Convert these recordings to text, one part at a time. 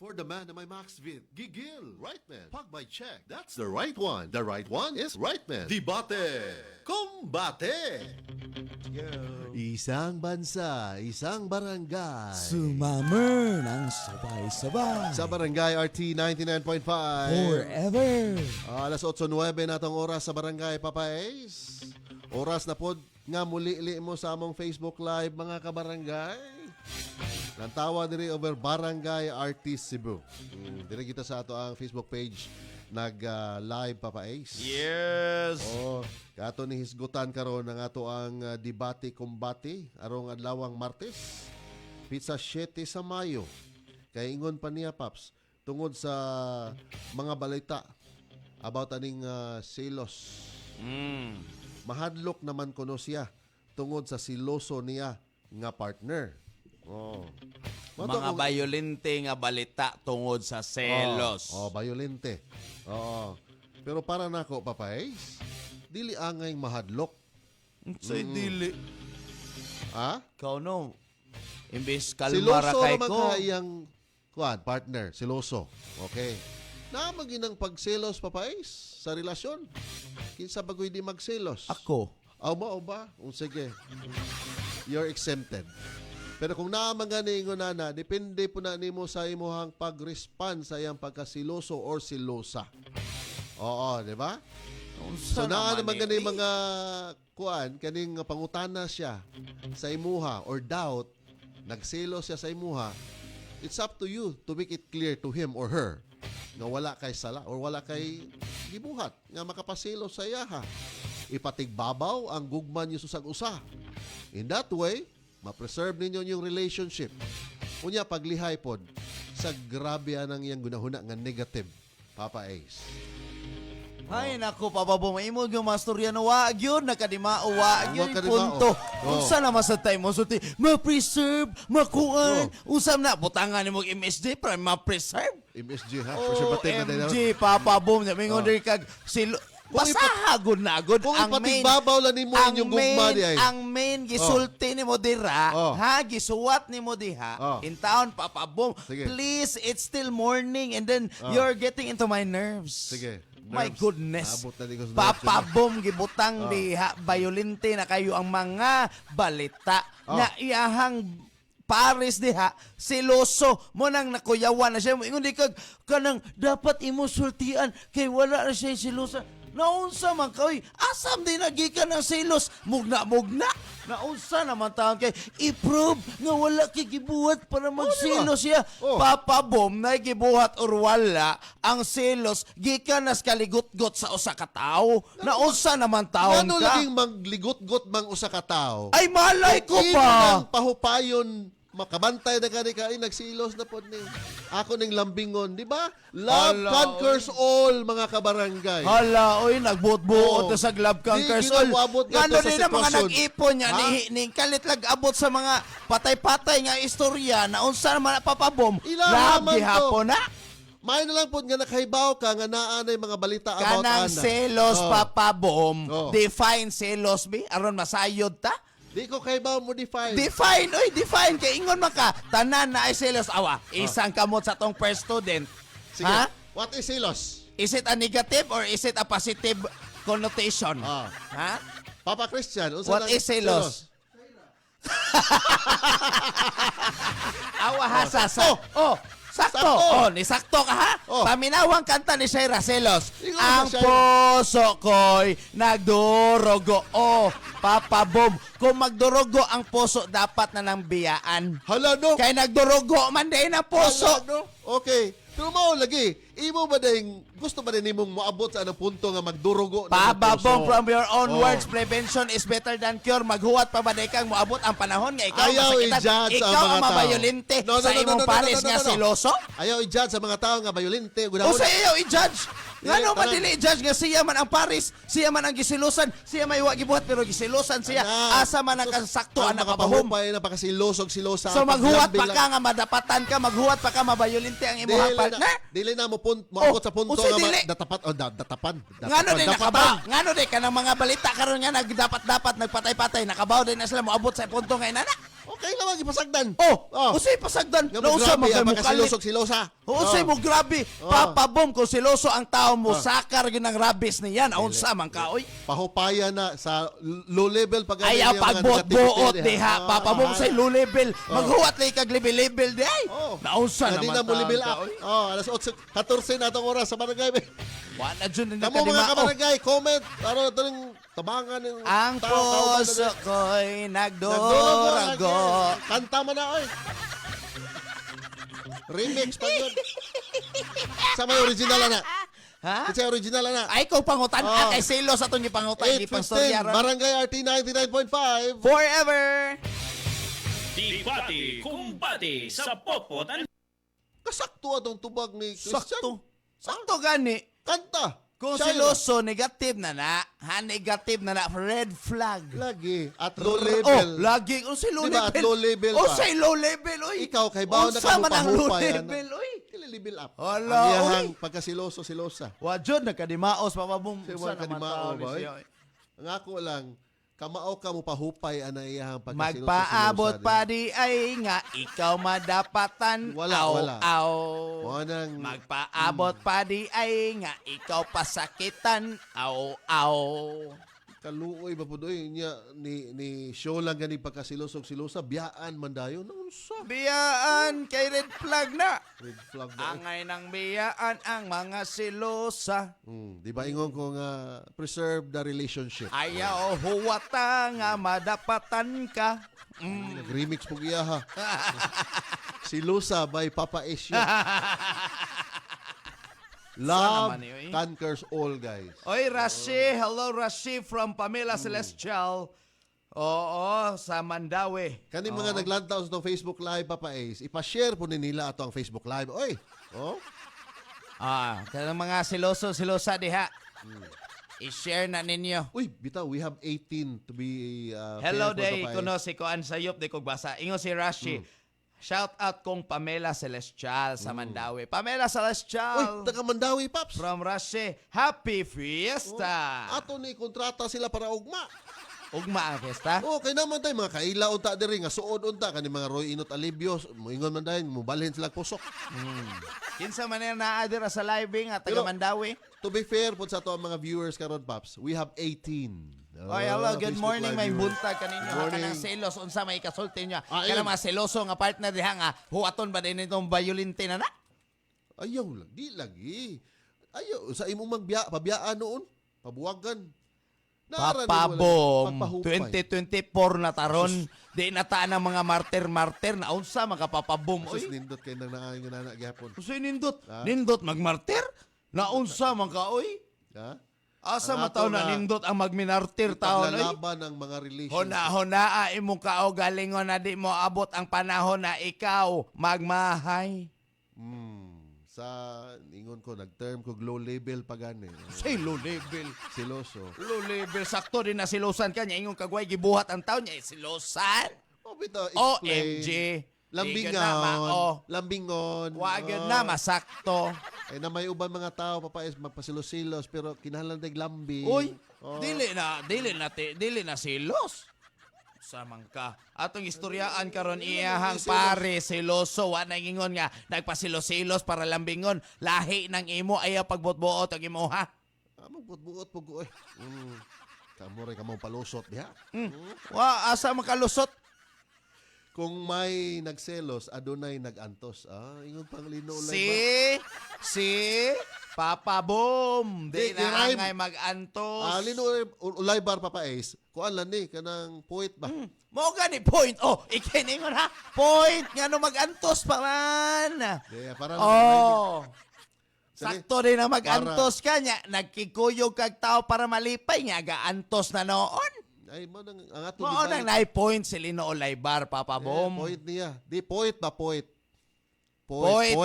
For the man na may Max Vid, gigil. Right man. Pag may check, that's the right one. The right one is right man. Debate. Kumbate. Isang bansa, isang barangay. Sumamer ng sabay-sabay. Sa Barangay RT 99.5. Forever. Alas 8:09 natong oras sa Barangay Papais. Oras na pod nga muli mo sa among Facebook Live mga kabarangay. Nantawa diri over Barangay RT Cebu. Diri kita sa ato ang Facebook page nag-live Papais. Yes. Oh, kato ni hisgutan karon ang ato ang debate kumbate arong adlawang Martes. Pizza 7 sa Mayo. Kay ingon pa niya Paps tungod sa mga balita about aning selos. Mahadlok naman kuno siya tungod sa siloso niya nga partner. Oh. Mga bayolente nga balita tungod sa selos. Bayolente. Oo. Pero para nako Papais, dili angay mahadlok. Say dili. Ha? Ikaw no. Imbis kalmara Siloso kay naman ko. kayang partner, siloso. Okay. Namagin ang pagselos Papais sa relasyon. Kinsa bagoy di magselos? Ako. O ba? Sige. You're exempted. Pero kung naamanganingon na, depende po na nimo sa imuhang pag-respond sa iyang pagkasiloso or silosa. Oo, di ba? So naman gani mga kaning pangutana siya sa imuha or doubt, nagselo siya sa imuha, it's up to you to make it clear to him or her na wala kay sala or wala kay gibuhat nga makapasilo sa iya ha. Ipatigbabaw ang gugman niyo susag usa. In that way, ma-preserve ninyo yung relationship. Unya paglihay pod sa grabe anang iyang gunahuna nga negative, Papa Ace. Ay nako papabo maimod yung masturya no wa gyud nakadimao wa gyud Makadimao. punto. Oh. Unsa na masatay mo sulti ma-preserve makuan usam na butangan nimo MSG para ma-preserve. MSG ha? Preservative na din. OMG papa boom na mingon diri kag pasahagod na agad Kung ang main ipatigbabaw lang nimo inyong gugma di ay. ang main gisulti nimo dira ha gisuwat nimo diha in town papa boom. Sige. Please, it's still morning and then you're getting into my nerves. Sige. My Nerves. goodness. Abot na din ko sa nerves Papa yun. boom gibutang diha bayolente na kayo ang mga balita nga iyahang Paris diha siloso mo nang nakuyawan na siya mo ingon di kag kanang dapat imo sultian kay wala na siya silosa. Naunsa man kay asam din nagikan ng silos mugna naunsa naman taon kay i-prove nga wala kay gibuhat para magsilos siya. Papa Bom na gibuhat or wala ang silos gikan nas kaligot-got sa usa ka tawo. Naunsa naman taon Ano ka? laging magligot-got mang usa ka tawo? Ay malay ko Ino pa. ng pahupayon makabantay na kani nagsilos na pod ni. Ako ning lambingon, di ba? Love Hala, conquers all mga kabarangay. Hala, oy, nagbuot-buot Oo. na sa glove conquers Di all. ginawaabot nga Ngano to sa din ang mga sitwasyon. nag-ipon niya, Ha? ni kalit lag abot sa mga patay-patay nga istorya na unsa naman papabom. Ilahaman Labi to. hapon na. May na lang po nga nakahibaw ka nga naanay mga balita about Kanang ana. selos papabom. Oh. Define selos bi aron masayod ta. Di ko kahibaw modify. Define, oy, define kay ingon man ka. Tanan na ay selos awa. Isang kamot sa tong first student. Sige. Ha? What is silos? Is it a negative or is it a positive connotation? Ha? Papa Christian, unsa What lang is selos? Awa ha sasa. Sakto. Sakto. Nisakto ka ha? Oh. Paminawang kanta ni Shaira Selos. Ingon Ang sa Shaira. puso ko'y nagdurugo. Papa Bob, kung magdurugo ang puso, dapat na nang biyaan. Hala no. Kaya nagdurugo man din ang puso. Hala, no? Okay. Pero mao lagi, imo ba ding gusto ba din nimong moabot sa anong punto nga magdurugo na ang Pababong puso? from your own Oh. words, prevention is better than cure. Maghuwat pa ba day kang moabot ang panahon nga ikaw Ayaw masakitan? i-judge ang Ikaw mga ang tao. mabayolente sa imong pares nga siloso? Ayaw i-judge sa mga tao nga bayolente. O sa iyo i-judge. Nga no man Tanan. dili i-judge nga siya man ang Paris, siya man ang gisilusan, siya may wa gibuhat pero gisilusan siya. Ana. Asa man ang kasakto Ang ang nakapahom. makapahupay na pakasilosog silosa. So maghuwat pa paglambing ka lang. nga madapatan ka, maghuwat pa ka mabayolente ang imong partner. Dili na mo moabot sa punto usay nga dili. datapat o datapan. Ngano din nakabaw? Ngano din kanang mga balita karon nga nagdapat-dapat nagpatay-patay nakabaw din na sila moabot sa punto nga inana? Kailangan ipasagdan. Oh, usay pasagdan. Nga mo Nausa grabe, man ang kay mo kalit. pagkasilosog silosa. Usay mo grabe. Papabom kung siloso ang tao mo, sakar yun ang rabis niyan. Unsa man ka, oy. Pahupaya na sa low level pag Ayaw pagbuot-buot diha. Papabom sa low level. Maghuwat lay kag level di ay. Naunsa Hindi naman na mo level ka, up. oy. Alas 14 na itong oras sa barangay. Wala dyan na Kamu mga kadimao. kabarangay, comment. Ano ito yung tabangan ng Ang puso ko'y nagdurago. Kanta mo na, oy. Remix pa yun. Sa may original na. Ha? Sa original na. Ay, kung pangutan Oh. kay Silo sa itong ipangutan. Hindi pang 8:15, storya ron. Barangay RT 99.5. Forever. Debate, kumbate sa potpotan. Kasakto atong tubag ni Christian. Sakto gani. Kanta. Kung Siya siloso, negative na na. Ha, negative na na. Red flag. lagi at low Oh, level. lagi. Kung si low Diba, level. at low level Oh, pa. sa low level, oy. Ikaw kay bawo na Unsa man ang low kapupahupay, level, oy. Level up. Hala, Ang iyahang oy. pagkasiloso silosa. Wadyon, nagkadimaos, papabong. Sa Unsa mga naman kadimao tao ba, ni oy? siya, oy. Ang ako lang, kamao ka mo pahupay ang iyahang pagkasiloso Magpaabot silosa, pa di ay nga, ikaw madapatan. Wala, aw, wala. Aw. Mo nang Magpaabot pa di ay nga, ikaw pasakitan. Aw, aw. kaluoy ba po doy niya ni show lang gani pagkasilosog silosa biyaan man dayon unsa Biyaan kay red flag na. red flag ba Angay ng biyaan ang mga silosa. di ba ingon ko nga preserve the relationship Ayaw huwata nga madapatan ka. nag-remix po iya ha silosa by Papa Esyo love naman yun, eh? conquers all guys Oy, Rashi. Hello, Rashi from Pamela Celestial. Oo, sa Mandawi. kani mga naglantaw sa Facebook Live Papa Ace ipa-share po ni nila ato ang Facebook Live oy Kanang mga silosa diha. I-share na ninyo. uy bitaw we have 18 to be Hello fair for day, Papa kuno Ace. si Kuan Sayop, di ko basa. Ingo si Rashi. Shout out kong Pamela Celestial sa Mandawi. Pamela uy Celestial taga Mandawi Paps from Rashi. Happy Fiesta! ato ni kontrata sila para ugma. Ugma ang fiesta. Oh, kay naman tayo mga kaila unta diri nga suod unta kani mga Roy Inot Alibios, moingon man dayon mo balhin sila pusok. Kinsa man yan naadira sa living at taga Pero- Mandawi. To be fair pud sa ato ang mga viewers karon Paps, we have 18. Oy, hello, good Facebook morning, Live may viewers. buntag kaninyo. Good Ha, morning. kanang selos, unsa may kasulti niya. Ayun. Kanang mga seloso nga partner diha nga, huwaton ba din itong violente na na? Ayaw lang, di lagi. Ayaw sa imong pabiyaan noon, pabuwagan. Nara ni mo lang, Papabom, pagpahupay. 2024 na taron. Di nataan ang mga martir-martir na unsa makapapabom. Sus Oy, nindot kay nang naangin na gyapon. usoy nindot. Ha? Nindot magmartir? Na unsa man ka, oy? Ha? Asa Ang mataw ato na na- nindot ang magminartir taon, oy? Paglalaban ng mga relations. Hona imong kao galingon na di mo abot ang panahon na ikaw magmahay. Sa ingon ko nag-term ko low level pa gani. Say low level. Siloso. Low level sakto din na silosan ka niya ingon kagway gibuhat ang taon niya silosan. Oh, bitaw, OMG. Lambingon. Di ka na Lambingon. Wagad Oh. na masakto. Eh na may uban mga tao papais magpasilos-silos pero kinahanglan dag lambi. Uy, Oh. dili na silos. Samang ka. Atong istoryaan karon iyahang pare siloso wa nangingon nga nagpasilos-silos para lambingon. Lahi ng imo ayaw pagbutbuot ang imo ha. Magbuot-buot po ko. Kamo rin kamong palusot diha. Wa asa makalusot. Kung may nagselos, adunay nagantos. Ingon pang lino Si Papa Boom. Di Di, na rhyme. angay mag-antos. Lino ulay bar Papa Ace. Kuan lang ni kanang poet ba? Mo gani point. Oh, ikiningon ha. Point nga no mag-antos pa man. Yeah, para Oh. Sali- Sakto din na mag-antos ka niya. Nagkikuyog kag tao para malipay niya. Ga-antos na noon. Ay mo nang ang ato Mo nang na-point si Lino Olaybar, Papa Boom. Poet niya. Di poet ba poet? Poet.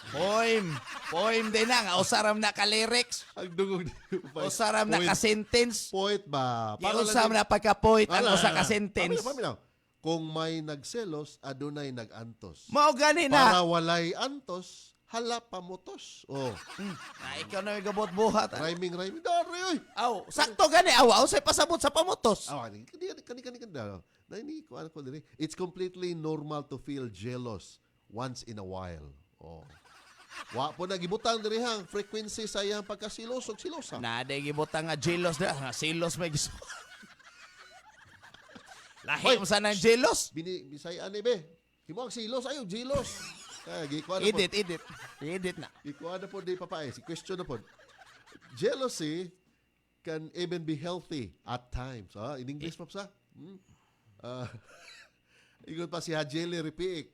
Poem. Poem din na nga. Usaram na ka-lyrics. Ang dugog ni Usaram na Poet. ka-sentence. Poet ba? Usam na pagka-point ang usa ka-sentence. Paminaw. Kung may nagselos, adunay nagantos. Mao gani na. Para walay antos, hala pamutos. Oh, Na ikaw na may gabot buhat. rhyming. Dari, oy. Aw, sakto gani. Aw, say pasabot sa pamutos. Kani. Nani ko ano ko diri. It's completely normal to feel jealous once in a while. Oh. Wa po nagibutang diri hang frequency sa iyang pagkasilosog silosa. Na day gibutang nga jealous na, nga silos may giso. Lahi mo sa nang jealous. Bisay ani be. Himo ang silos ayo, jealous. Kaya gikuan na po. Edit na. Gikuan na po di papae. Si question na po. Jealousy can even be healthy at times. In English pa sa? Ingon pa si Hajeli Ripiik.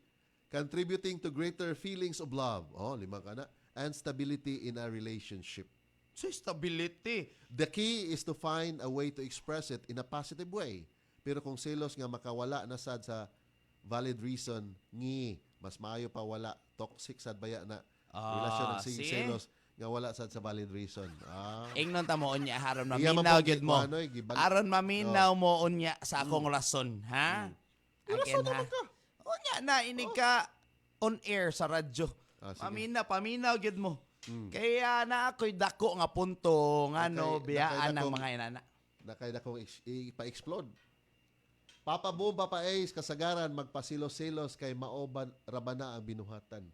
Contributing to greater feelings of love. Lima ka na. And stability in a relationship. Sa stability. The key is to find a way to express it in a positive way. Pero kung selos nga makawala na sad sa valid reason, mas maayo pa wala. Toxic sad baya na relasyon ng see? selos nga wala sad sa valid reason. Ingnon ta mo unya haron Iya maminaw man po, gid mo. gibalik. Aron maminaw mo unya sa akong rason, ha? Rason Again, ha? naman ka. Unya na inig ka on air sa radyo. Sige. Paminaw gid mo. Kaya na ako'y dako nga punto nga no biyaan ng mga inana. Nakay na kong ipa-explode. Papa Boom, Papa Ace, kasagaran, magpasilos-silos kay maoban rabana ang binuhatan.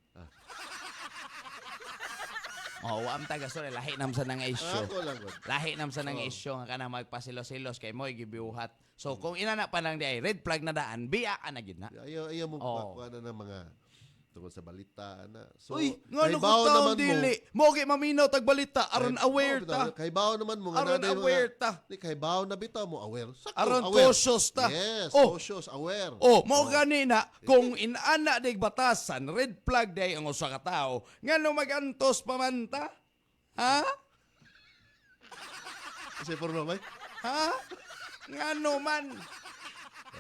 Am taga sorry lahi nam sa nang issue. Ako lang. God. Lahi nam sa nang issue nga kana magpasilos-silos kay mo gibiuhat. So kung inana pa lang di ay red flag na daan, biya ka na gid na. Ayaw mo pa ng mga tungkol sa balita na. So, Uy, nga kay ko bawo taon dili. Mo gi maminaw tag balita aron aware ta. Kay bawo naman mo nga Aron naday aware ta. Kay bawo na bitaw mo aware. Sakto, Aron aware. cautious ta. Yes, Oh. cautious, aware. Mo ganina kung inana dig batasan red flag day ang usa ka tawo ngano magantos pamanta? Ha? Kasi for no, may? Ha? Ngano man?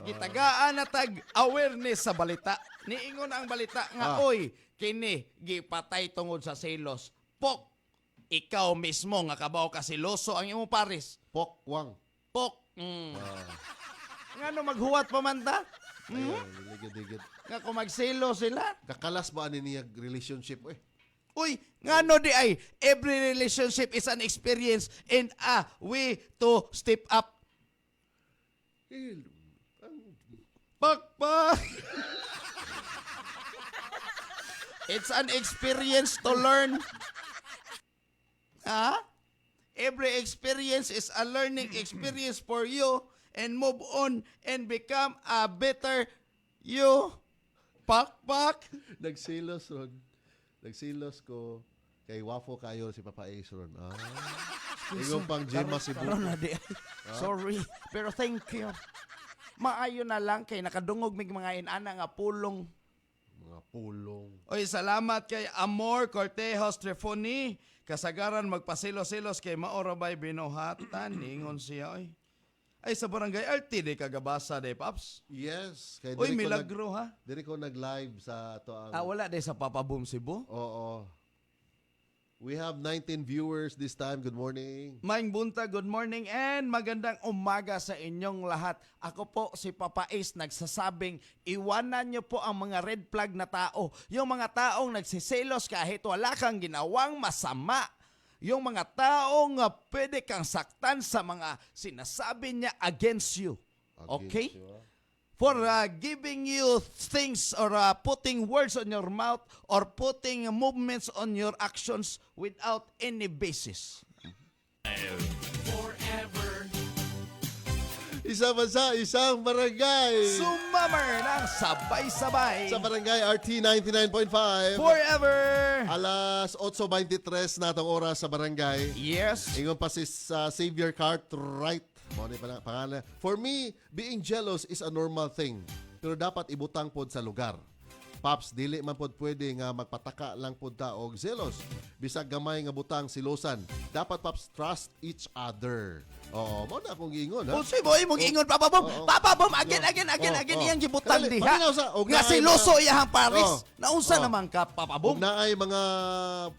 Gitagaan na tag awareness sa balita. Niingon ang balita nga, oy, kini, gipatay tungod sa selos. Pok, ikaw mismo nga kabaw ka siloso ang imong pares. Pokwang. Pok. Ngano maghuwat pa man ta? Ayun, ligid-ligid. Nga kung magselo sila? Kakalas ba ani niya relationship eh? Uy, ngano di ay, every relationship is an experience and a way to step up. Pakpak! It's an experience to learn. Ha? Every experience is a learning experience for you and move on and become a better you. Pakpak! Nagsilos ron. Nagsilos ko kay Wafo kayo si Papa Ace ron. Ingon pang Gemma Cebu. Karon na di. Sorry, pero thank you. Maayo na lang kay nakadungog mig mga inana nga pulong. Mga pulong. Oy, salamat kay Amor Cortejos Trefoni. Kasagaran magpasilos-silos kay maorabay binuhatan. Ningon siya, oy. Ay, sa barangay RT, di kagabasa, de, Paps. Yes. Kay Oy, milagro, ha? Diri ko nag-live sa to ang... Wala de sa Papa Boom Cebu. Oo. We have 19 viewers this time. Good morning. Maing bunta, good morning and magandang umaga sa inyong lahat. Ako po si Papa Ace nagsasabing iwanan nyo po ang mga red flag na tao. Yung mga taong nagsiselos kahit wala kang ginawang masama. Yung mga taong pwede kang saktan sa mga sinasabi niya against you. Okay? Against you, For giving you things or putting words on your mouth or putting movements on your actions without any basis. Isa pa sa isang barangay. Sumammer ng sabay-sabay. Sa barangay RT 99.5. Forever. Alas 8:23 na itong oras sa barangay. Yes. Ingon pa si Xavier Cartwright. Mo ni pangalan. For me, being jealous is a normal thing. Pero dapat ibutang pod sa lugar. Paps, dili man pod pwede nga magpataka lang pod ta og jealous. Bisag gamay nga butang silosan. Dapat, Paps, trust each other. Oo, mo na akong giingon, ha? O si boy mong ingon Papa Bom. Oo. Papa Bom again iyang gibutang Dali, diha. paminaw sa- og Nga naay si Loso iyahang Paris. Oo. Naunsa Oo. naman ka Papa Kung Bom? naay mga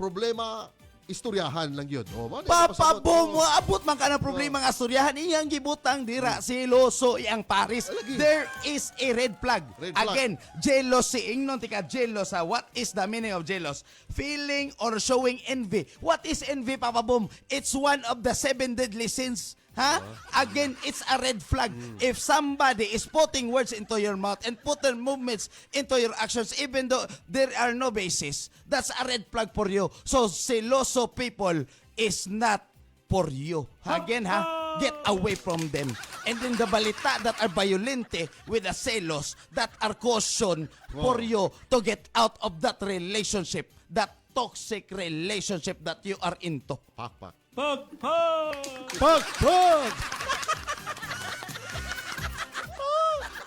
problema, istoryahan lang yun. O, Papa Bong, abot man ka ng problema nga storyahan, iyang gibutang dira siloso iyang Paris. Lagi. There is a red flag. Red flag. Again, jealousy. Ingnon tika jealous ha. What is the meaning of jealous? Feeling or showing envy. What is envy, Papa Bong? It's one of the 7 deadly sins. Ha? Again, it's a red flag. If somebody is putting words into your mouth and putting movements into your actions, even though there are no basis, that's a red flag for you. So, seloso people is not for you. Again, ha? Get away from them. And then the balita that are violente with the selos that are caution for you to get out of that relationship, that toxic relationship that you are into. Pak. Pag!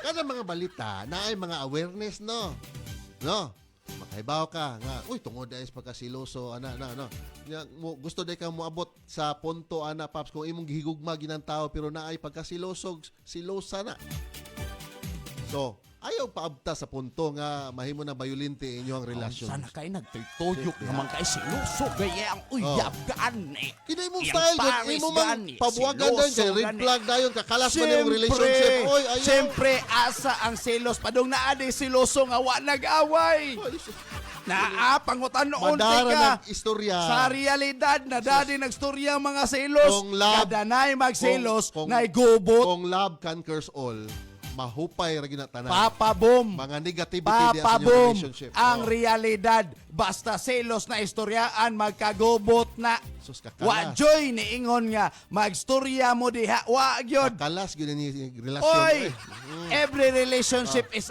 Kada mga balita na ay mga awareness, no? Makaibaw ka nga, uy, tungod dahil pagkasiloso, ana. Gusto dahil ka moabot sa punto, ana, Paps, kung imong gihigugma ginang tao, pero na ay pagkasilosog, silosa na. So, ayaw paabta sa punto nga mahimo na violente inyong relasyon. Sana kayo nagtuyok naman kayo siluso gaya ang uyab gani. Kina imong Yang style, Paris imo mang gani, pabuwagan doon, kay siloso red gani. flag dayon, kakalas man yung relationship. Oy, ayaw. Siyempre, asa ang selos. Padong naade siloso nga wa nag-away. Pangutan noon Madara ka. ng istorya. Sa realidad, na dati nagstorya ang mga selos. Kung love- Kadanay magselos, kung- na igubot. Kung love conquers all, mahupay ra ginatanan. Papa Boom. Mga negativity Papa sa inyong Boom, relationship. ang Oh. realidad, basta selos na istoryaan, magkagubot na. Sus, kakalas. Wa joy ni ingon nga, magstorya mo diha. Wa gyud. Kalas gyud ni relasyon. Oy, every relationship is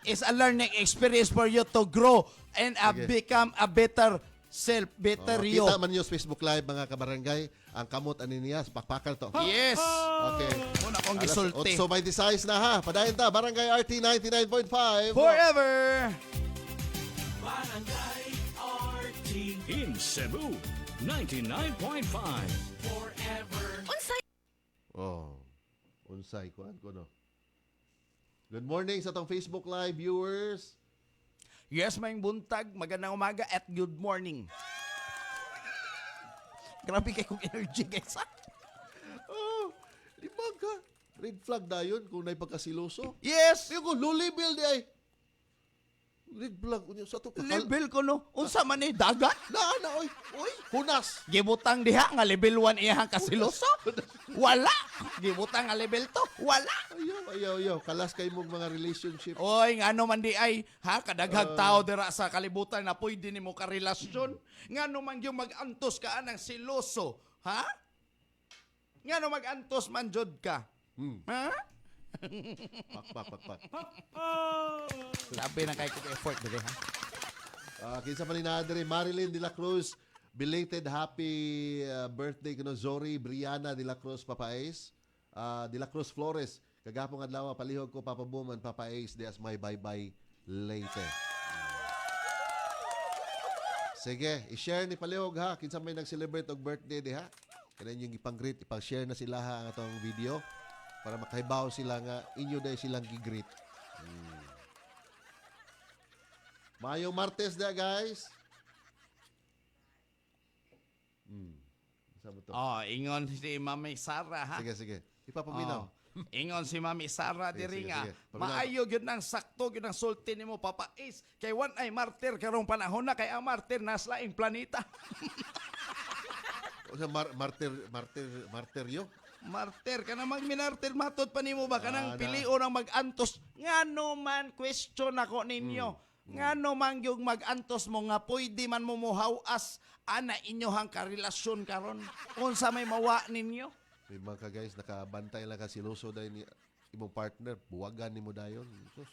Is a learning experience for you to grow and Sige. become a better self, better you. Kita man niyo sa Facebook Live, mga kabarangay, ang kamot ani niya, pakpakal to. Yes. Okay. Muna kong Alas gisulti. 8:26 na ha. Padayon ta, Barangay RT 99.5. Forever. Barangay RT in Cebu 99.5 forever. Oh. Unsay kuan ko no. Good morning sa tong Facebook Live viewers. Yes, may buntag, magandang umaga at good morning. Grabe kayo kong energy, guys. Oh, libag ka. Red flag dayon kung nay pagkasiloso. Yes, Yung ko, low level di ay. Red flag. Sa to level ko no. Unsa man ni dagat? na, oy. Oy, hunas. Gibutang diha nga level 1 iyang kasiloso. Wala. Gibutang nga level 2. Wala. Ayaw. Kalas kay mong mga relationship. Oy, ngano man di ay, ha, kadaghag tao dira sa kalibutan na pwede nimo ka relasyon. Ngano man gyud mag-antos ka anang siloso, ha? Ngano mag-antos man jud ka? Ha? Pak. Labi na kay ko effort dire, ha? Kinsa pa ni Nadre, Marilyn de la Cruz, belated happy birthday kuno Zori Briana de la Cruz Papa Ace. De la Cruz Flores, kagapong adlaw palihog ko Papa Boom and Papa Ace as my bye-bye later. Sige, i-share ni palihog ha, kinsa may nag-celebrate og birthday diha. Kanan yung ipang-greet, ipang-share na sila ha ang atong video para makahibaw sila nga inyo dahil silang gigreet. Mayong Martes na guys. Saan mo to? Oh, ingon si Mami Sara, ha? Sige. Ipapaminaw. Oh. Ingon si Mami Sara Sige, diri sige, nga. sige. Paminaw. Maayo gyud nang sakto gyud ang sulti nimo Papa Ace. Kay wan ay martir karong panahon na kay ang martir nas laing planeta. O sa martiryo? Martir ka na magminartir matud pa nimo ba kanang Na. pilion ang mag-antos. Ngano man question ako ninyo. Ngano man gyud mag-antos mo nga pwede man mo muhawas ana inyohang karelasyon karon. Unsa may mawa ninyo? May mga guys, nakabantay lang ka siloso dahil ni imong partner. Buwagan ni mo dayon. Sus.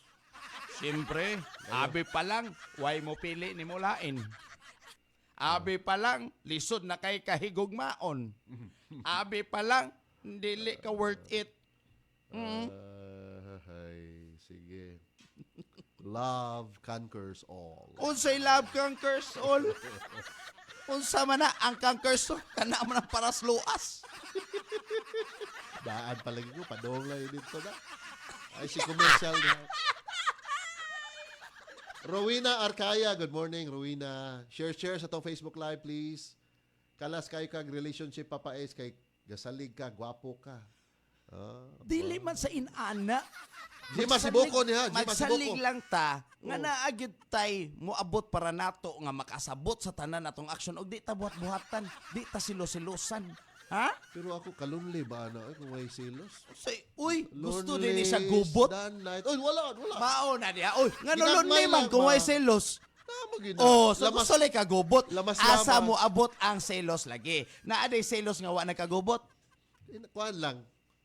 Siyempre, abi pa lang, why mo pili ni mo lain. Abi pa lang, lisod na kay kahigugmaon. Abi pa lang, dili ka worth it. Sige. Love conquers all. Unsay love conquers all. Unsa man na ang conquers all, kana man ang paras luas. Daan palagi ko, padong lang dito na. Ay, si commercial na. Rowena Arcaya, good morning, Rowena. Share sa tong Facebook Live, please. Kalas kayo kag relationship papaes kay gasalig ka, gwapo ka. Dili man sa inana. Di masiboko niya, di Magsalig masiboko. lang ta nga naagyud tay moabot para nato nga makasabot sa tanan natong action og di ta buhat-buhatan, di ta silo-silosan. Ha? Pero ako kalunli ba na kung may silos? Say, uy, gusto Lonely din siya gubot. than night. Oy, wala. Mao na diya. Uy, nga Ginagmay nulunli man lang kung ba? may selos. Tama gina. Oh, so Lamas- gusto lay kagubot. lamas-lamas. Asa mo abot ang selos lagi. Naaday selos nga wa nagkagubot. Kuan lang.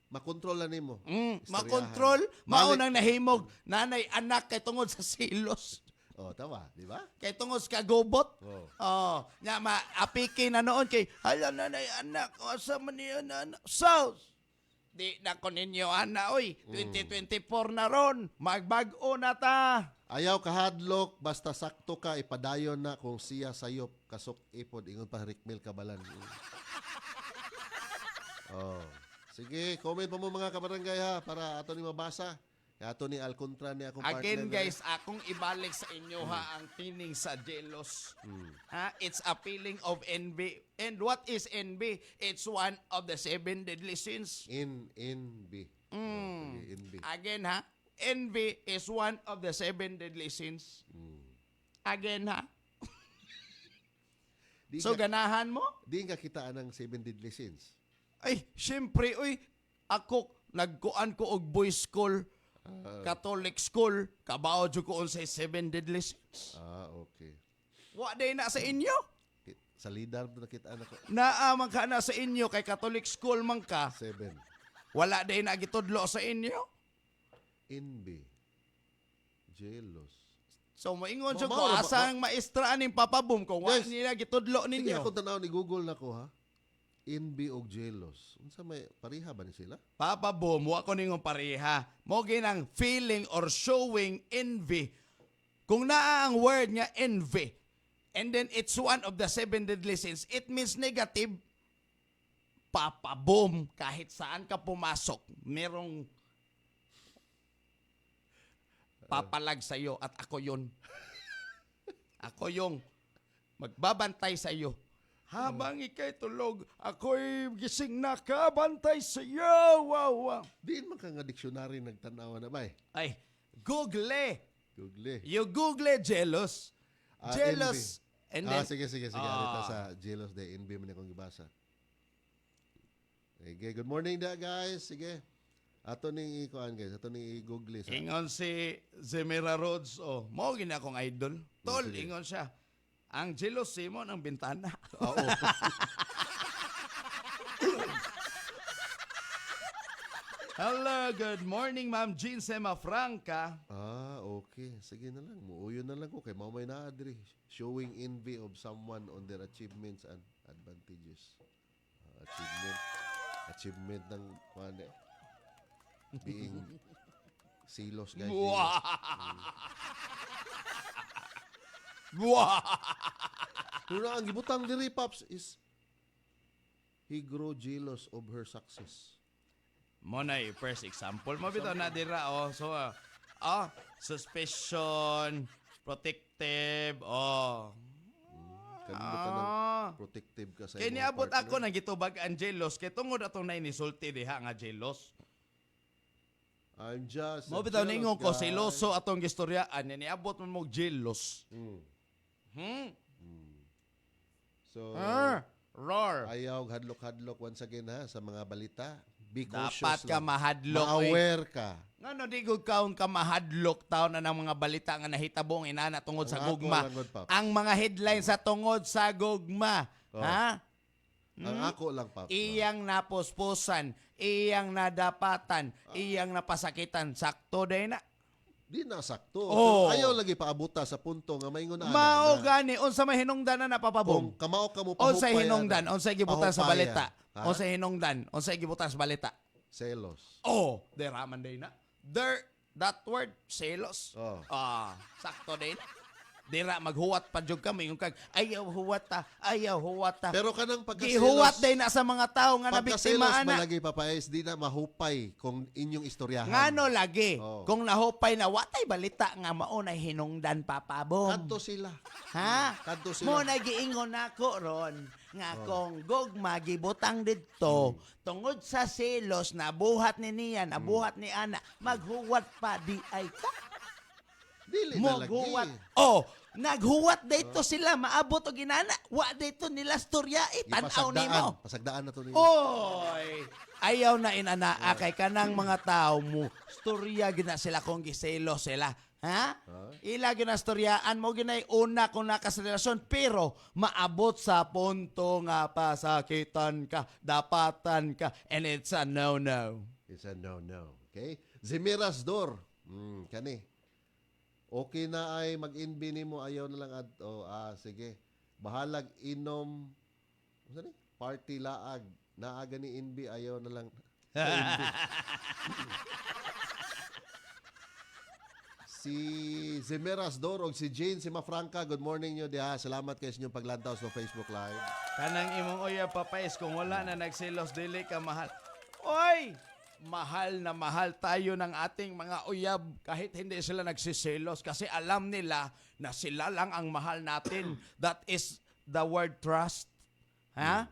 Makontrol na nimo. Istoryahan. Makontrol, Mali- maunang nahimog, nanay anak kay tungod sa selos. Oh, tama, di ba? Kay tungod sa kagubot. Oh. Oh, nya maapiki na noon kay hala nanay anak, asa man niya anak. So, di na ko ninyo ana oy. 2024 na ron. Magbag-o na ta. Ayaw kahadlok, basta sakto ka, ipadayon na kung siya sayop, kasok ipod, ingon pa rikmil kabalan. Oh. Sige, comment pa mo mga kabarangay ha, para ato ni mabasa. Ato ni Alcontra ni akong Again partner. guys, akong ibalik sa inyo ha ang tining sa jealous. Ha, it's a feeling of envy. And what is envy? It's one of the 7 deadly sins. In-B. In-B. Again ha, envy is one of the 7 deadly sins. Again ha. Di So nga, ganahan mo? di nga kitaan ng 7 deadly sins. Ay, syempre, uy, ako, nagkuan ko og boys school, Catholic school, kabao jud ko unsay 7 deadly sins. Okay. Wa day na sa inyo? Sa lidar na kitaan ako. Naamang ka na sa inyo kay Catholic school man ka. 7. Wala day na gitudlo sa inyo. In-B. Jealous. So moingon jud ko Mao ra ba- asang maestra aning papabom kung wa Guys, nila gitudlo Sige, ninyo. ako tanaw ni Google na ko ha. In-B og jealous. Unsa may pariha ba ni sila? Papabom, wa ko ningon pareha. Mo ginang feeling or showing envy. Kung naa ang word nga envy, and then it's one of the 7 deadly sins, it means negative. Papabom, kahit saan ka pumasok, merong papalag sa iyo at ako yun. Ako yung magbabantay sa iyo. Habang ikay tulog, ako'y gising na kabantay sa iyo. Wow, wow. Diin man ka nga dictionary nagtanawa na ba eh. Ay, Google. Google. You Google jealous. Jealous. And then, Sige. Arita sa jealous day. In-B man akong gibasa. Okay, good morning da guys. Sige. Ato ning ikuan guys. Ato ning i-google sa. ingon si Zemira Rhodes, oh, mo gini akong idol. Tol, Sige. ingon siya. Ang jealousy mo ng bintana. Oo. Hello, good morning, Ma'am Jean Semafranca. Okay. Sige na lang. Muuyo na lang ko kay mao may naadri. Showing envy of someone on their achievements and advantages. Achievement ng kuan eh. Being silos guys. Buwa! Buwa! Pero ang gibutang diri Pops is he grow jealous of her success. Mo na yung first example. Mo bitaw na dira, oh. So, suspicion, protective, oh. Kanino ka ng protective ka sa Kaya imong niabot partner? ako ng gitubag ang jealous. Kaya tungod atong na inisulti diha nga jealous. I'm just Mo a bitaw jealous ningon ko, guy. seloso atong gistoryaan. Niabot mo mo jealous. So, Roar. ayaw hadlok-hadlok once again ha sa mga balita. Be cautious Dapat ka lang. mahadlok. Ma-aware ka. Ngano di gud kaon ka mahadlok taon na ng mga balita nga nahitabo ang inana tungod sa Ang ako gugma. lang, good, Pops. Ang mga headlines sa tungod sa gugma. Oh. Ha? Ang ako lang, Pops. Iyang naposposan, iyang nadapatan, iyang napasakitan. Sakto day na. Di na sakto. Oh. Pero ayaw lagi paabuta sa punto nga maingon na Mao na. gani unsa may hinungdan na napapabong. Kung kamao ka mo Unsay pahupay, hinungdan, ana. unsay gibutan sa Pahupaya. balita. Ha? Unsay hinungdan, unsay gibutan sa balita. Selos. Oh, deraman day na. That word, selos. Oh. Sakto day na. Dira maghuwat pa jud kami yung kag ayaw huwat ta. Pero kanang Gihuwat day na sa mga tao nga pagkaselos nabiktima ana. malagi papayas, di na mahupay kung inyong istoryahan. Ngano lagi Oh. kung nahupay na watay balita nga maunay hinungdan papabom. Kadto sila. Ha? Kadto sila. Mo nagiingon ako ron nga kung gugma gibutang didto tungod sa selos na buhat ni niya, na buhat ni ana, maghuwat pa di ay ka. Dili Mo na lagi. guwat. Oh, naghuwat dito sila maabot og ginana. Wa dito nila storya tan-aw nimo. Pasagdaan na to ninyo. Oy, ayaw na inanaa kay kanang mga tao mo. Storya gina sila kung giselo sila. Ha? Ila ginastoryaan mo ginay una kung nakasarelasyon pero maabot sa punto nga pasakitan ka, dapatan ka, and it's a no-no. It's a no-no. Okay? Zimiras Dor. Kani. Okay na ay mag-inbi nimo, ayaw na lang sige. Bahalag inom. Ano ni? Party laag. Naaga ni inbi, ayaw na lang. Sa inbi. Si Zimiras Dor o si Jane, si Mafranca, good morning nyo diha. Salamat kayo sa inyong paglantaw sa Facebook Live. Kanang imong uya papais kung wala na nagselos dili ka mahal. Oy! Mahal na mahal tayo ng ating mga uyab kahit hindi sila nagsiselos kasi alam nila na sila lang ang mahal natin. That is the word trust. Ha?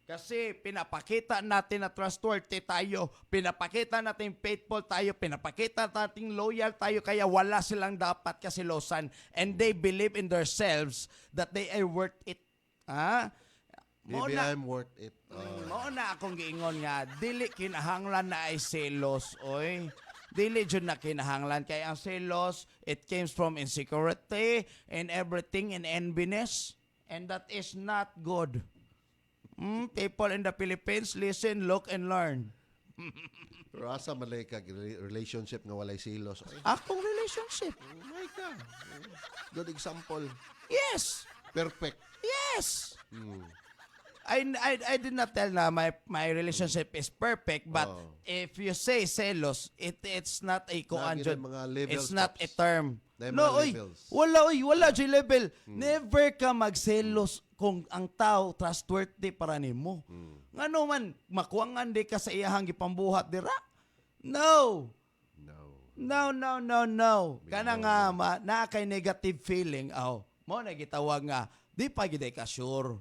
Kasi pinapakita natin na trustworthy tayo, pinapakita natin faithful tayo, pinapakita natin loyal tayo kaya wala silang dapat kasilosan and they believe in themselves that they are worth it. Ha? Maybe I'm worth it. Mao na akong giingon nga dili kinahanglan na ay selos oy. Dili jud na kinahanglan kay ang selos it comes from insecurity and everything and enviness and that is not good. People in the Philippines listen, look and learn. Pero asa malay ka relationship nga walay silos. Ay, Akong relationship. oh my God. Good example. Yes. Perfect. Yes. I did not tell na my relationship is perfect but if you say selos it's not a kuanjud. mga level It's not a stops. term. Na yung No, mga oy. levels. Wala jud level. Never ka magselos kung ang tao trustworthy para nimo. Ngano man makuangan di ka sa iyahang gipambuhat dira? No. No. Kana nga na kay negative feeling mo na gitawag nga di pa gid ka sure.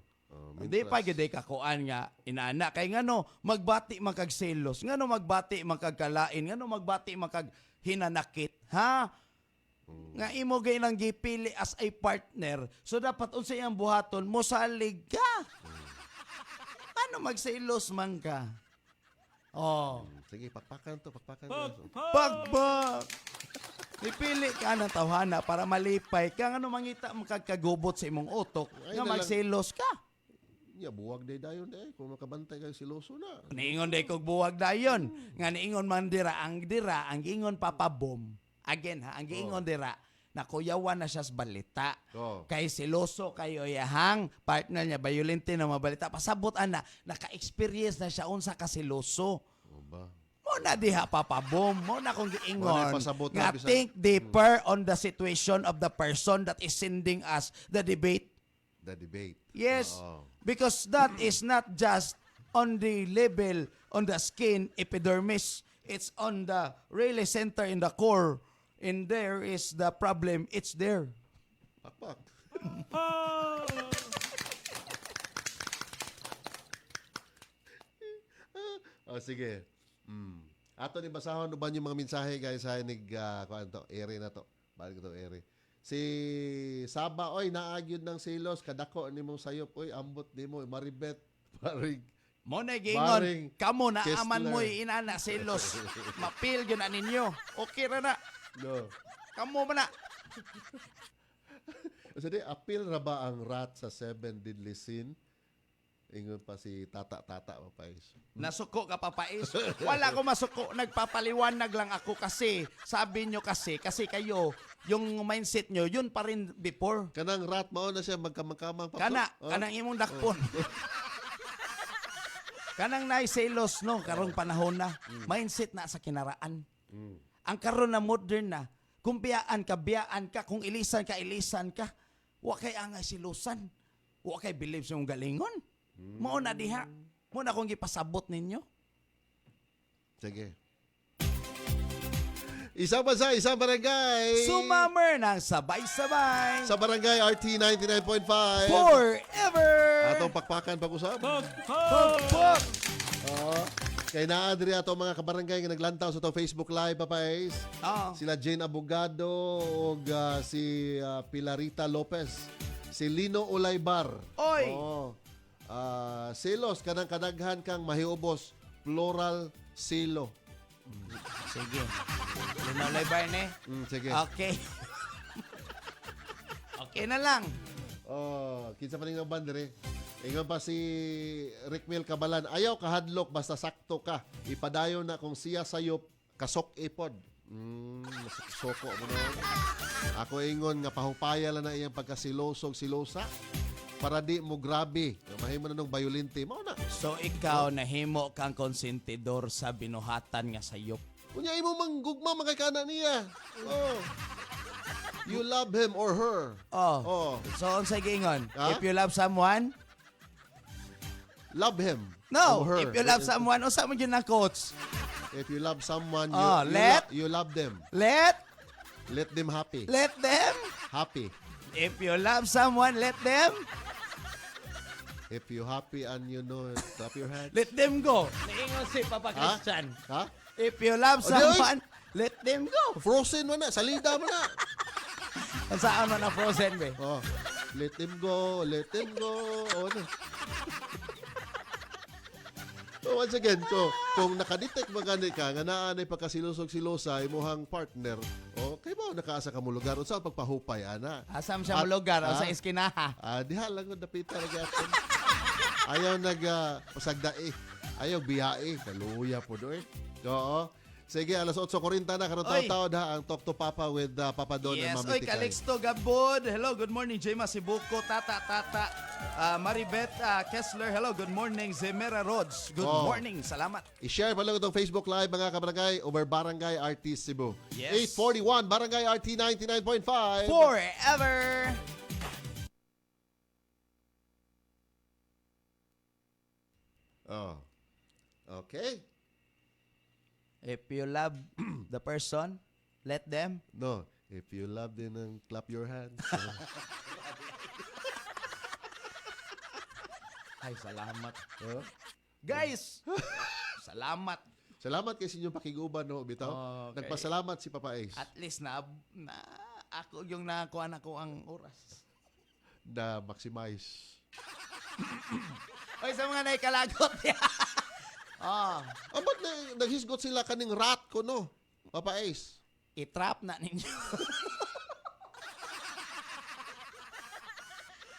Di pa gid ka kuan nga inaana kay ngano magbati makagselos, ngano magbati makagkalain, ngano magbati makag hinanakit, ha? Nga imo gay nang gipili as a partner, so dapat unsay ang buhaton mo salig ka. Ano magselos man ka? Oh, Sige, pakpakan to. pagbak. Ipili ka ng tawhana para malipay ka ngano mangita makagkagubot sa imong utok Ay, nga nalang- magselos ka. Ya, buwag day dayon kung makabantay kang siloso na. Niingon day kog buwag dayon. Nga niingon man dira ang giingon papabom. Again ha, ang giingon dira na kuyawan na siya sa balita. Kay siloso kayo yahang partner niya violente na mabalita. Pasabot ana, naka-experience na siya unsa ka siloso. Ba? Mo na diha papabom. Mo na kung Wala giingon. pasabot Nga na bisan- think deeper on the situation of the person that is sending us the debate. The debate. Yes, Oo. because that is not just on the level, on the skin, epidermis. It's on the really center in the core. And there is the problem. It's there. Pakpak. Sige. Ato ni basahon uban yung mga mensahe guys sa nig kuan to, ere na to. Balik to ere. Si Saba, oy, naagyod ng silos, kadako ni mong sayop, oy, ambot di mo, maribet, parig. Mo na Baring gingon, kamo na aman Kessler. mo inana selos. Mapil gyud na ninyo. Okay ra na. No. Kamo man na. Kasi di, appeal ra ba ang rat sa 7 deadly sin? Ingon pa si Tata Mapais. Nasuko ka papais. Wala ko masuko. Nagpapaliwanag lang ako kasi sabi nyo kasi kayo, yung mindset nyo, yun pa rin before. Kanang rat mao na siya magkamangkamang papso. Kanang imong dakpon. Kanang naiselos no, karong panahon na. Mindset na sa kinaraan. Ang karon na modern na, Kung biyaan ka. Kung ilisan ka. Wa kay angay silusan. Wa kay believe sa mong galingon. Mao na diha. Mao na kung gipasabot ninyo. Sige. Isang bansa, isang barangay. Sumamer ng sabay-sabay. Sa barangay RT 99.5. Forever. Atong pakpakan pag-usap. Pok. Oo. Kay naadri ato mga kabarangay nga naglantaw sa itong Facebook Live, Papais. Oh. Sila Jane Abogado o si Pilarita Lopez. Si Lino Ulaybar. Oy. Oo. Silos, kanang kadaghan kang mahiubos. Plural silo. Sige. Linolay Barney. Sige. Okay. Okay na lang. Kinsa pa ning bandere. Ingon pa si Rick Mil Cabalan, ayaw kahadlok basta sakto ka. Ipadayon na kung siya sayop kasok ipod. Soko mo na. Ako ingon nga pahupaya lang na iyang pagkasilosog silosa para di mo grabe. Mahimo na nung bayolente. Mao na. So ikaw nahimo kang konsentidor sa binuhatan nga sayop. Kunya imo manggugma makakana niya. Oh. You love him or her. Oh. So unsay giingon? Ha? If you love someone, Love him no. or her. If you love someone, unsa man yun na coach? If you love someone, you love them. Let Let them happy. them. Happy. If you love someone, let them. If you happy and you know it, clap your hands. Let them go. Niingon si Papa Ha? Christian. Ha? If you love O, di, oy. someone, let them go. Frozen mo na. Salida mo na. Saan man na frozen, be? Oh. Let them go. Let them go. Oh, no. So once again, kung nakadetect magani ka, nga naanay pagkasilusog-silosa, imuhang partner, kay mo nakaasa ka mo lugar. Unsa ang pagpahupay, ana? Asam siya mo lugar, o sa iskinaha. Diha lang ko dapita nagyapon. Ayaw pasagdae. Ayaw biyae. Kaluya po doon. Oo. Sige, alas 8:40 na. Karoon Oy. taon ha. Ang Talk to Papa with Papa Don and Yes, Mami oy, Tikay. Calixto Gabod. Hello, good morning, Jema Sibuko, Tata. Maribeth Kessler, hello, good morning, Zemera Rods. Good Oh. morning, salamat. I-share pa lang itong Facebook Live, mga kabarangay, over Barangay RT Cebu. Yes. 841, Barangay RT 99.5. Forever. Oh. Okay. If you love the person, let them. No. If you love them, then clap your hands. Ay, salamat. Oh. Guys, salamat. Salamat kay sa inyong pakiguban, no, bitaw. Okay. Nagpasalamat si Papa Ace At least na ako yung nakuha na ko ang oras. na maximize. Oy, sa mga naikalagot. Ba't naghisgot sila kaning rat ko, no? Papa Ace. I-trap na ninyo.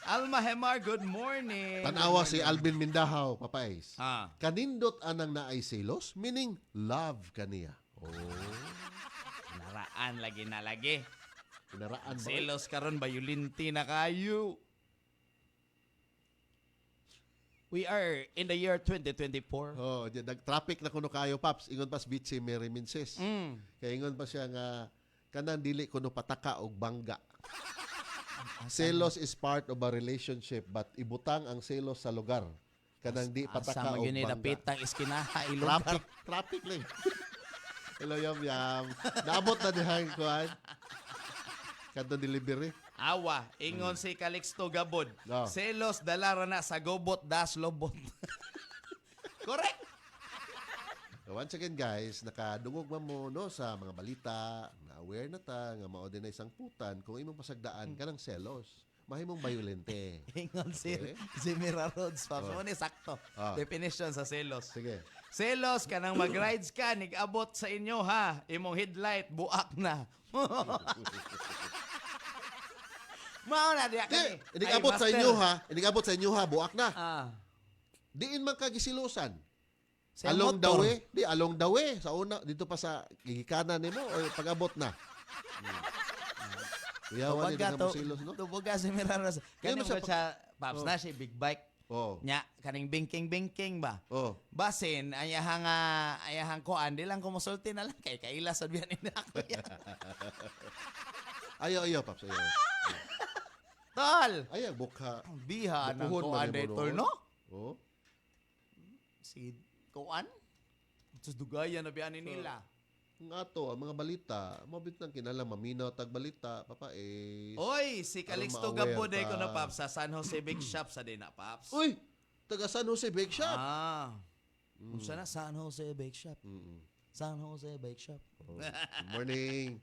Alma Hemar, good morning. Tanawa si Alvin Mindahaw, Papa Ace. Ah. Kanindot anang naay silos, meaning love kaniya. Oh, Naraan lagi na lagi. pinaraan ba? Selos karon bayulinti na kayo. We are in the year 2024. Oh, nag-traffic na kuno kayo, Paps. Ingon pas Bitsi Mary Minces. Kaya ingon pa siya nga, kanan dili kuno pataka og bangga. Selos is part of a relationship, but ibutang ang selos sa lugar. Kanang di pataka Asa og magyud ni bangga. dapitang iskinaha ilugar. Traffic lang. Hello, yam. Naabot na dihang kuhan. Kanto delivery. Awa, ingon si Calixto Gabod. No. Selos dalara na sa gobot das lobot. Correct. Once again, guys, nakadungog man mo no, sa mga balita, na-aware na ta, nga mao din na isang putan, kung imong pasagdaan ka ng selos, mahimong bayolente. Ingon si Okay. Mira Rhodes. Paps, mo ni sakto. Ah. Definition sa selos. Sige. Selos ka nang mag-rides ka, nig-abot sa inyo ha. Imong headlight, buak na. Mao na diya kani. Inig-abot sa inyo ha, inig-abot sa inyo ha, buak na. Ah. Diin man kagisilusan. Sa Along the motor. way, along the way. Sa una, dito pa sa gigikanan nimo o pag-abot na. Kuyawan, hindi Tubaga na mo silos, no? Tubaga si Mira Rhodes. Kani Yan mo siya siya, Paps, na siya big bike. Oh. Nya, kaning bingking-bingking ba? Oh. Basin, ayahang kuan, di lang kumusulti na lang kay kaila sa biyan ni ako yan. Ayaw, Paps. Ayaw. Tol! Ayaw, bukha. Biha ng Bukuhon kuan man yung dito, bunuhon. no? Oh. Si kuan? Sus dugayan na biyan nila. Nga to, ang mga balita, mabit nang kinalang maminaw tag balita, Papa Ace. Oy, si Calixto ma-aware Gabo day ka. ko na, Paps, sa San Jose Big Shop sa din na, Paps. Uy! Taga San Jose Bake Shop. Ah. Unsa na San Jose Bake Shop? Mm-mm. San Jose Bake Shop. Oh, good morning.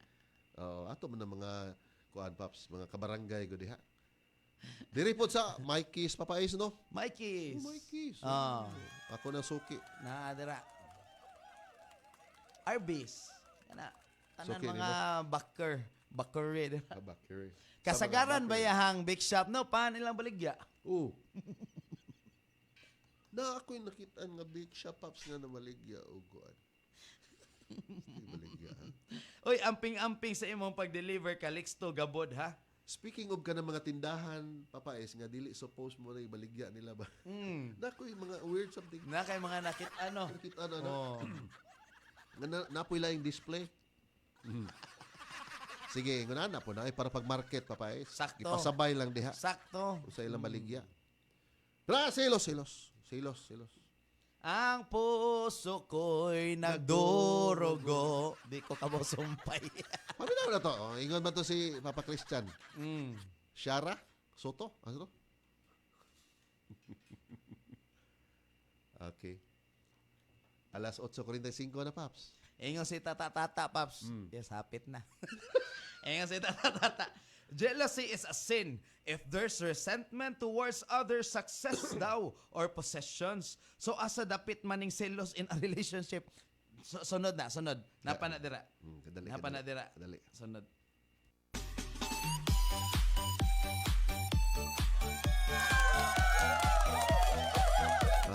Ato man ang mga kuan Paps, mga kabarangay ko diha. Diri po sa Mikey's Papa Ace, no? Mikey's. Mikey's. Ah. Ako na suki. Naadara. Arby's. Kana tanan Suki mga backer red. Kabakiri. Kasagaran ba yahang bake shop no pa nilang baligya? Oo. Na ako'y nakita nga bake shop Paps nga na maligya o kuan. Maligya. Ha? Oy, amping-amping sa imong pag-deliver Calixto Gabod ha. Speaking of ka ng mga tindahan, Papa Ace, nga dili suppose mo na ibaligya nila ba? Na ako'y mga weird something. Na kay mga nakit ano. Nakita na na. Oh. Nga napoy lang yung display. Sige, nguna na po na para pag-market, Papa Ace. Sakto. Ipasabay lang diha. Sakto. Sa ilang baligya. Pero silos. Ang puso ko'y nagdurugo. Di ko kamusumpay. Paminaw na to. Oh, ingon ba to si Papa Christian? Shara? Soto? Ano to? Okay. Alas 8:45 na, Paps. Ingon si Tata, Paps. Yes, hapit na. Ingon si Tata. Jealousy is a sin if there's resentment towards other success daw or possessions. So asa dapit maning selos in a relationship. Sunod. Napa na dira. Kadali. Sunod.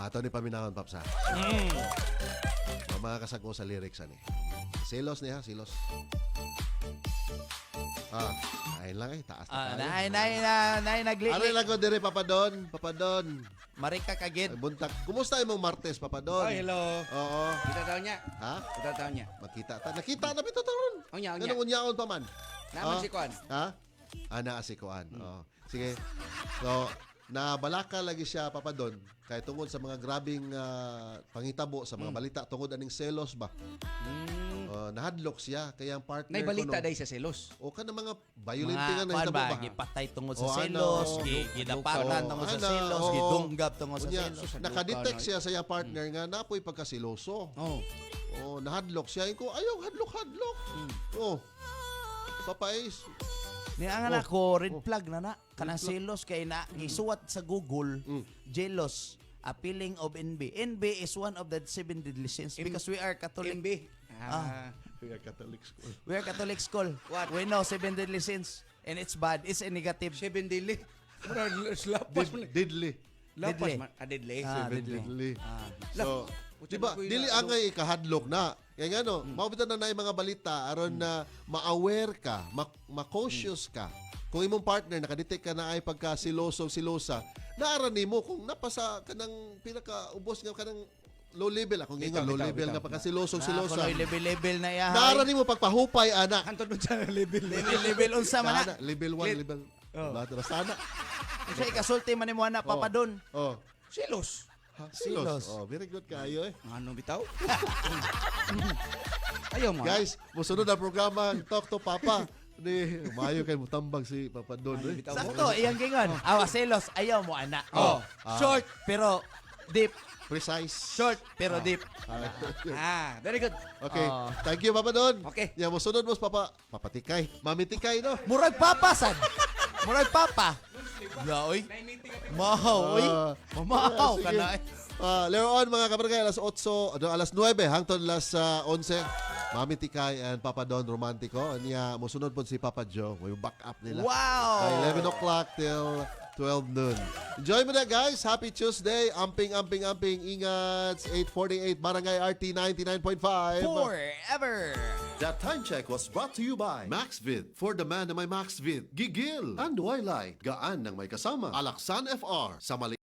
Ato ni paminahon, Paps, ha? Mga kasagko sa lyrics, ani. Silos niya, silos. Ayun lang taas na tayo. Nay nagli. Ano lang ko dire, Papa Don? Marika kagid. Ay, buntag. Kumusta imong Martes, Papa Don? Oh, hello. Oo. Kita tahu niya. Ha? Kita tahu niya. Makita ta. Nakita na bitaw taron. Unya. Ganun unyaon pa man. Naman si Kwan. Ha? Ana si Kuan. Oo. Sige. So, nabalaka lagi siya, Papa Don, kay tungod sa mga grabing pangitabo sa mga balita tungod aning selos ba. Nahadlok siya kaya ang partner Nay balita ko day sa selos. o ka na mga violent nga Mga na kuan hitabo ba ba. gipatay tungod O, sa selos, ano, gidapatan o, tungod sa ano, selos, o. gidunggab tungod sa Unya, selos. nakadetect siya sa iyang partner nga napoy pagkasiloso. Oh. Oh, nahadlok siya. Ko, ayaw, hadlok. Oh. Papa Ace. Ni ang anak ko red flag na kanang selos kay na gisuwat sa Google jealous appealing of NB. NB is one of the 7 deadly sins because we are Catholic. MB. We are Catholic school. We are Catholic school. What? We know 7 deadly sins and it's bad. It's a negative. 7 dili. Lapas man. Diddly. Lapas Deadly. man. Deadly. Deadly. So, di ba, dili angay ikahadlok na. Kaya nga no, mabitan na yung mga balita aron na ma-aware ka, ma-cautious ka. Kung imong partner nakadetect ka na ay pagka-silosa, naaran nimo kung napasa kanang pinaka-ubos nga kanang low level akong ingon low level nga pagka-silosa. Kunoy level na iya. Naaran nimo pagpahupay ana. Antod mo sa level. Level unsa man na. Level 1, level. Basta ana. Unsa ikasulti man nimo ana Papa Don. Oh. Selos. Silos. Oh, very good kayo eh. Ano bitaw? Ayaw mo. Guys, musunod ang programa Talk to Papa. Ni maayo kay mutambag si Papa Don eh. bitaw. Sakto iyang gingon. Awa selos ayaw mo ana. Oh. Short pero deep. Precise. Short pero deep. Very good. Okay. Oh. Thank you, Papa Don. Okay. Yan, musunod mo Papa. Papa Tikay. Mami Tikay, no? Murag papa sad. Murag papa. Ya oy. Mahaw oy. Mamahaw ka sige. na. Later on, mga kabarangay, alas 9 hangtod alas 11. Mami Tikay and Papa Don Romantico. Niya, musunod po si Papa Joe. May back up nila. Wow. 11 o'clock till 12 noon. Enjoy mo na, guys. Happy Tuesday. Amping. Ingat. 8:48 Barangay RT 99.5. Forever. That time check was brought to you by MaxVid. For the man na may MaxVid, gigil. And Wiley, gaan ng may kasama. Alaksan FR, sa mali